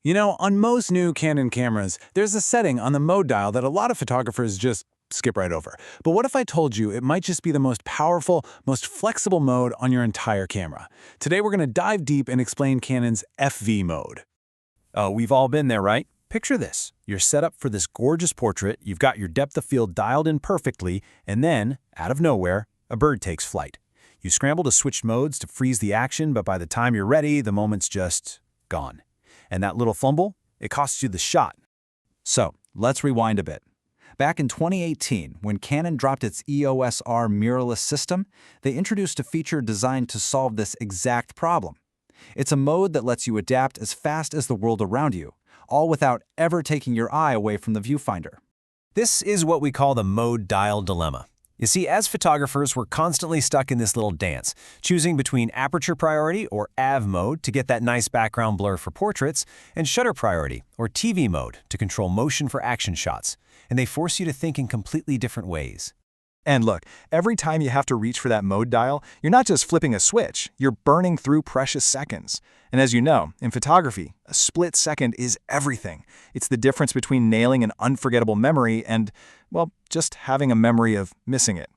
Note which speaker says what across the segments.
Speaker 1: You know, on most new Canon cameras, there's a setting on the mode dial that a lot of photographers just skip right over. But what if I told you it might just be the most powerful, most flexible mode on your entire camera? Today we're going to dive deep and explain Canon's FV mode.
Speaker 2: Oh, we've all been there, right? Picture this. You're set up for this gorgeous portrait, you've got your depth of field dialed in perfectly, and then, out of nowhere, a bird takes flight. You scramble to switch modes to freeze the action, but by the time you're ready, the moment's just gone. And that little fumble, it costs you the shot. So, let's rewind a bit. Back in 2018, when Canon dropped its EOS-R mirrorless system, they introduced a feature designed to solve this exact problem. It's a mode that lets you adapt as fast as the world around you, all without ever taking your eye away from the viewfinder. This is what we call the mode dial dilemma. You see, as photographers, we're constantly stuck in this little dance, choosing between aperture priority, or AV mode, to get that nice background blur for portraits, and shutter priority, or TV mode, to control motion for action shots. And they force you to think in completely different ways.
Speaker 3: And look, every time you have to reach for that mode dial, you're not just flipping a switch, you're burning through precious seconds. And as you know, in photography, a split second is everything. It's the difference between nailing an unforgettable memory and, well, just having a memory of missing it.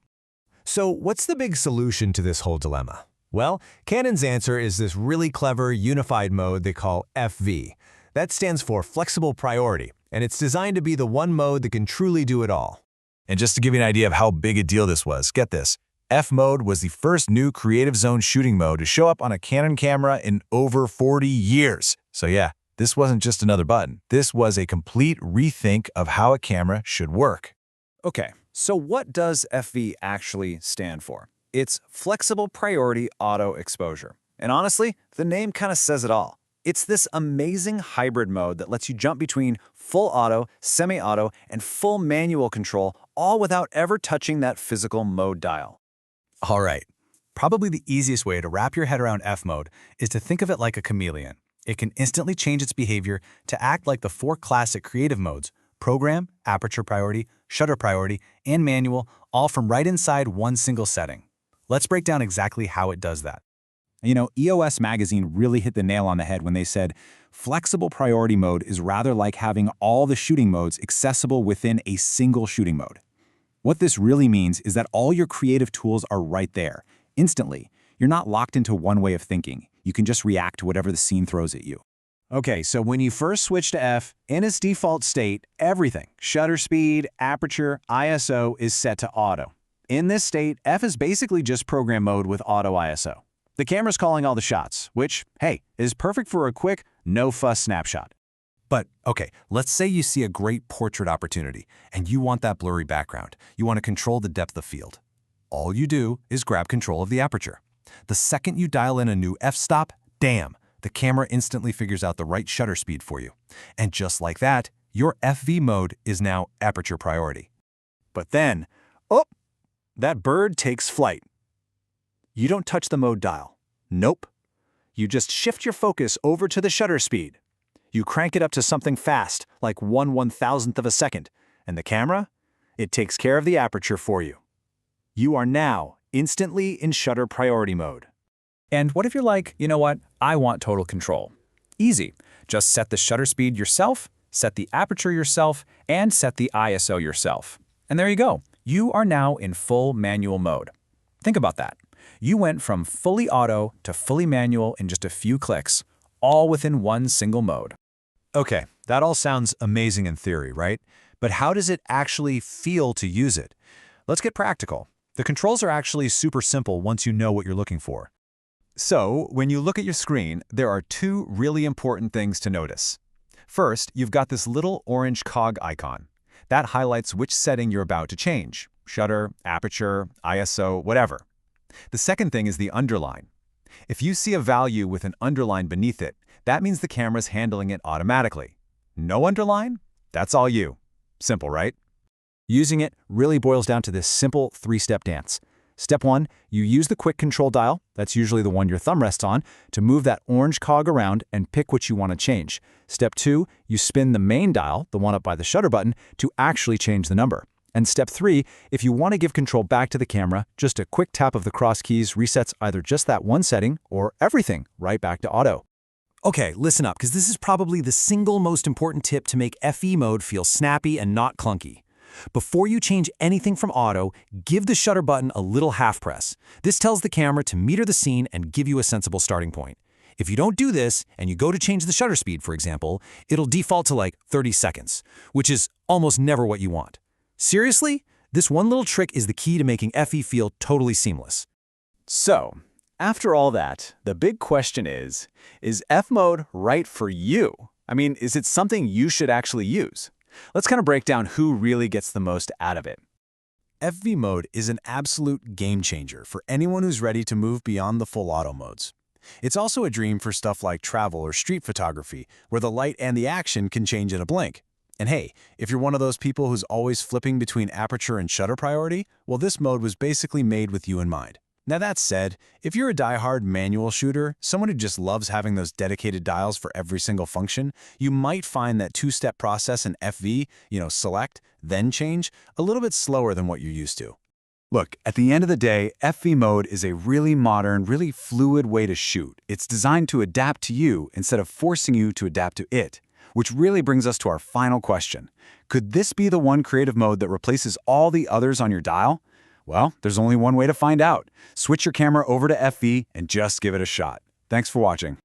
Speaker 4: So what's the big solution to this whole dilemma? Well, Canon's answer is this really clever unified mode they call FV. That stands for Flexible Priority, and it's designed to be the one mode that can truly do it all.
Speaker 5: And just to give you an idea of how big a deal this was, get this. F mode was the first new creative zone shooting mode to show up on a Canon camera in over 40 years. So yeah, this wasn't just another button. This was a complete rethink of how a camera should work.
Speaker 2: Okay, so what does FV actually stand for? It's Flexible Priority Auto Exposure. And honestly, the name kind of says it all. It's this amazing hybrid mode that lets you jump between full auto, semi-auto, and full manual control, all without ever touching that physical mode dial.
Speaker 4: All right, probably the easiest way to wrap your head around F mode is to think of it like a chameleon. It can instantly change its behavior to act like the four classic creative modes: program, aperture priority, shutter priority, and manual, all from right inside one single setting. Let's break down exactly how it does that.
Speaker 1: You know, EOS magazine really hit the nail on the head when they said, flexible priority mode is rather like having all the shooting modes accessible within a single shooting mode. What this really means is that all your creative tools are right there, instantly. You're not locked into one way of thinking. You can just react to whatever the scene throws at you. Okay, so when you first switch to F, in its default state, everything, shutter speed, aperture, ISO, is set to auto. In this state, F is basically just program mode with auto ISO. The camera's calling all the shots, which, hey, is perfect for a quick, no-fuss snapshot.
Speaker 4: But, okay, let's say you see a great portrait opportunity, and you want that blurry background. You want to control the depth of field. All you do is grab control of the aperture. The second you dial in a new f-stop, damn, the camera instantly figures out the right shutter speed for you. And just like that, your FV mode is now aperture priority.
Speaker 3: But then, oh, that bird takes flight. You don't touch the mode dial. Nope. You just shift your focus over to the shutter speed. You crank it up to something fast, like 1/1000th of a second, and the camera? It takes care of the aperture for you. You are now instantly in shutter priority mode.
Speaker 2: And what if you're like, you know what, I want total control? Easy. Just set the shutter speed yourself, set the aperture yourself, and set the ISO yourself. And there you go. You are now in full manual mode. Think about that. You went from fully auto to fully manual in just a few clicks, all within one single mode.
Speaker 4: Okay, that all sounds amazing in theory, right? But how does it actually feel to use it? Let's get practical. The controls are actually super simple once you know what you're looking for. So, when you look at your screen, there are two really important things to notice. First, you've got this little orange cog icon. That highlights which setting you're about to change: shutter, aperture, ISO, whatever. The second thing is the underline. If you see a value with an underline beneath it, that means the camera's handling it automatically. No underline? That's all you. Simple, right?
Speaker 3: Using it really boils down to this simple three-step dance. Step 1, you use the quick control dial, that's usually the one your thumb rests on, to move that orange cog around and pick what you want to change. Step 2, you spin the main dial, the one up by the shutter button, to actually change the number. And step 3, if you want to give control back to the camera, just a quick tap of the cross keys resets either just that one setting or everything right back to auto.
Speaker 2: Okay, listen up, because this is probably the single most important tip to make FE mode feel snappy and not clunky. Before you change anything from auto, give the shutter button a little half press. This tells the camera to meter the scene and give you a sensible starting point. If you don't do this, and you go to change the shutter speed, for example, it'll default to like 30 seconds, which is almost never what you want. Seriously? This one little trick is the key to making FE feel totally seamless.
Speaker 3: So, after all that, the big question is F mode right for you? I mean, is it something you should actually use? Let's kind of break down who really gets the most out of it.
Speaker 2: FV mode is an absolute game changer for anyone who's ready to move beyond the full auto modes. It's also a dream for stuff like travel or street photography, where the light and the action can change in a blink. And hey, if you're one of those people who's always flipping between aperture and shutter priority, well, this mode was basically made with you in mind. Now that said, if you're a die-hard manual shooter, someone who just loves having those dedicated dials for every single function, you might find that two-step process in FV, select, then change, a little bit slower than what you're used to.
Speaker 3: Look, at the end of the day, FV mode is a really modern, really fluid way to shoot. It's designed to adapt to you instead of forcing you to adapt to it. Which really brings us to our final question. Could this be the one creative mode that replaces all the others on your dial? Well, there's only one way to find out. Switch your camera over to FV and just give it a shot. Thanks for watching.